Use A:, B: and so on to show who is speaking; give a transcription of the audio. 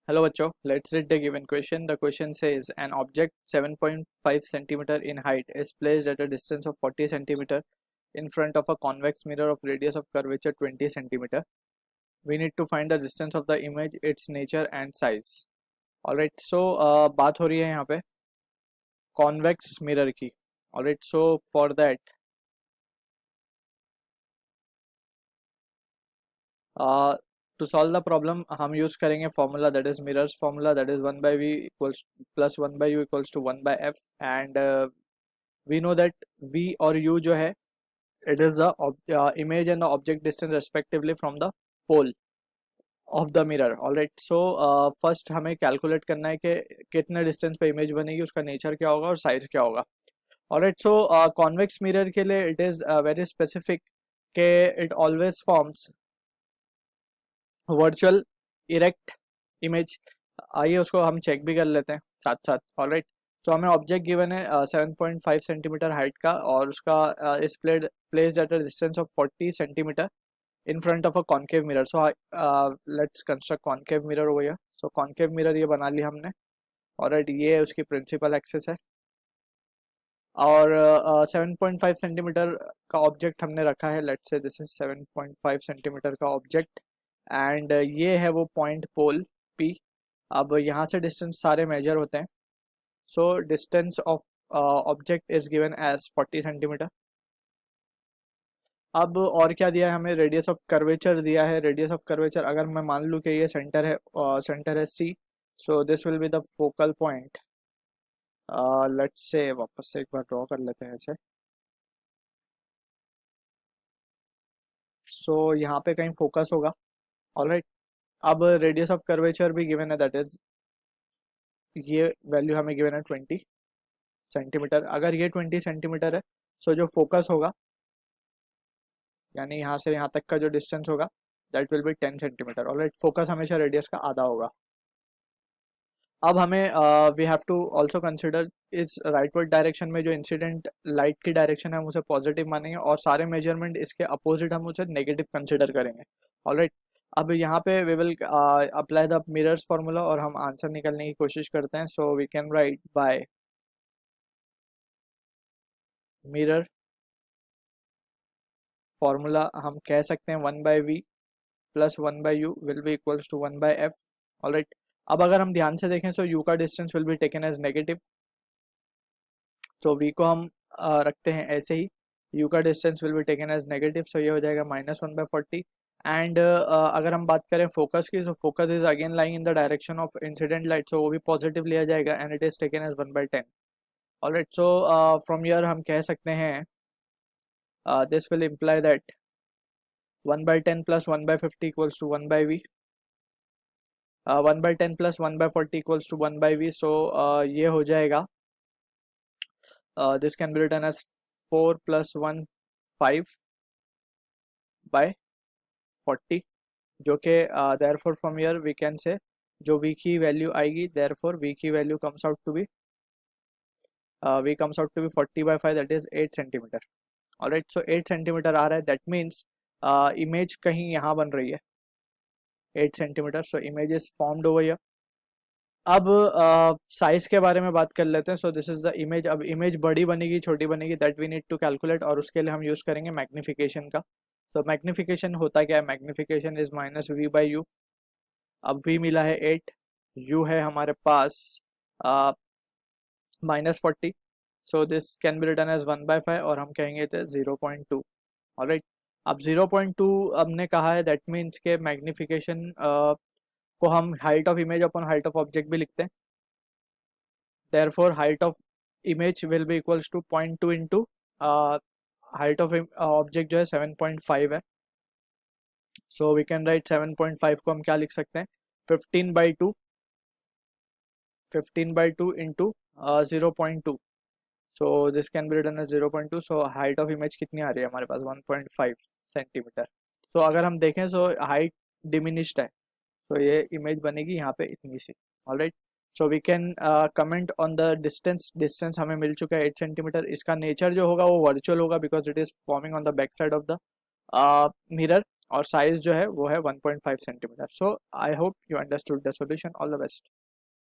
A: Hello बच्चों, let's read the given question. The question says an object 7.5 centimeter in height is placed at a distance of 40 centimeter in front of a convex mirror of radius of curvature 20 centimeter. We need to find the distance of the image, its nature and size. Alright, so बात हो रही है यहाँ पे convex mirror की. Alright, so for that to solve the problem हम use करेंगे formula, that is mirrors formula, that is 1 by v equals plus 1 by u equals to 1 by f, and we know that v और u जो है it is the image and the object distance respectively from the pole of the mirror. Alright, so first हमें calculate करना है कि कितने distance पे image बनेगी, उसका nature क्या होगा और size क्या होगा. Alright, so convex mirror के लिए it is very specific कि it always forms virtual erect image. आइए उसको हम चेक भी कर लेते हैं साथ साथ. ऑलराइट, सो हमें ऑब्जेक्ट गिवन है 7.5 सेंटीमीटर हाइट का और उसका is placed at a distance of 40 centimetre in front of a concave mirror. So let's construct concave mirror over here. So concave mirror ये बना लिया हमने. ऑलराइट, ये उसकी प्रिंसिपल एक्सिस है और 7.5 सेंटीमीटर का ऑब्जेक्ट हमने रखा है. Let's say this is 7.5 centimetre का ऑब्जेक्ट एंड ये है वो पॉइंट पोल P. अब यहाँ से डिस्टेंस सारे मेजर होते हैं. So distance of object is given as 40 centimetre. अब और क्या दिया है हमें, रेडियस ऑफ कर्वेचर दिया है. रेडियस ऑफ कर्वेचर अगर मैं मान लूँ कि ये सेंटर है C, so this will be the focal point. Let's say वापस से एक बार ड्रॉ कर लेते हैं ऐसे. सो यहाँ पे कहीं फोकस होगा. ऑलराइट, अब रेडियस ऑफ कर्वेचर भी गिवन है, दैट इज ये वैल्यू हमें गिवन है 20 सेंटीमीटर. अगर ये 20 सेंटीमीटर है, सो जो फोकस होगा यानी यहाँ से यहाँ तक का जो डिस्टेंस होगा that will be 10 centimetre. Alright, focus हमेशा रेडियस का आधा होगा. अब हमें we have to also consider इस राइटवर्ड डायरेक्शन में जो इंसिडेंट लाइट की डायरेक्शन है हम उसे पॉजिटिव मानेंगे और सारे मेजरमेंट इसके अपोजिट हम उसे नेगेटिव कंसिडर करेंगे. ऑलराइट, अब यहाँ पे we will apply the mirrors formula और हम आंसर निकालने की कोशिश करते हैं. So we can write by mirror formula हम कह सकते हैं 1 by v plus 1 by u will be equals to 1 by f. Alright, अब अगर हम ध्यान से देखें सो यू का distance will be taken as negative. तो v को हम रखते हैं ऐसे ही, u का distance will be taken as negative. So ये हो जाएगा -1/40. एंड अगर हम बात करें फोकस की, so focus is again lying in the direction of incident light, so वो भी पॉजिटिव लिया जाएगा and it is taken as 1/10. Alright, so from here हम कह सकते हैं this will imply that 1/10 plus 1/50 equals to 1 by V. 1/10 plus 1/40 equals to 1 by V. So ये हो जाएगा this can be written as 4 plus 1 5 by 40, जो कि therefore from here we can say जो v की वैल्यू आएगी, therefore v की value comes out to be v comes out to be 40/5, that is 8 centimetre. Alright, so 8 centimetre आ रहा है, that means image कहीं यहाँ बन रही है 8 centimetre. So image is formed over here. अब साइज के बारे में बात कर लेते हैं. So this is the image. अब इमेज बड़ी बनेगी छोटी बनेगी that we need to calculate और उसके लिए हम यूज करेंगे मैग्निफिकेशन का. तो मैग्निफिकेशन होता क्या है, magnification is -v by u. अब v मिला है 8, u है हमारे पास -40. So this can be written as 1/5 और हम कहेंगे 0.2. ऑलराइट, अब 0.2 हमने कहा है, दैट मीन्स के मैग्निफिकेशन को हम height of image upon height of object भी लिखते हैं. therefore height of image will be equals to 0.2 into height of object जो है 7.5 है. so we can write 7.5 को हम क्या लिख सकते हैं, 15/2 into 0.2. so this can be written as 0.2. so height of image कितनी आ रही है हमारे पास 1.5 सेंटीमीटर. तो अगर हम देखें तो हाइट डिमिनिश्ड है, तो ये इमेज बनेगी यहाँ पे इतनी सी. Alright, so we can comment on the distance हमें मिल चुका है 8 सेंटीमीटर. इसका नेचर जो होगा वो वर्चुअल होगा because it is forming on the back side of the mirror. और साइज जो है वो है 1.5 centimetre. So I hope you understood the solution. All the best.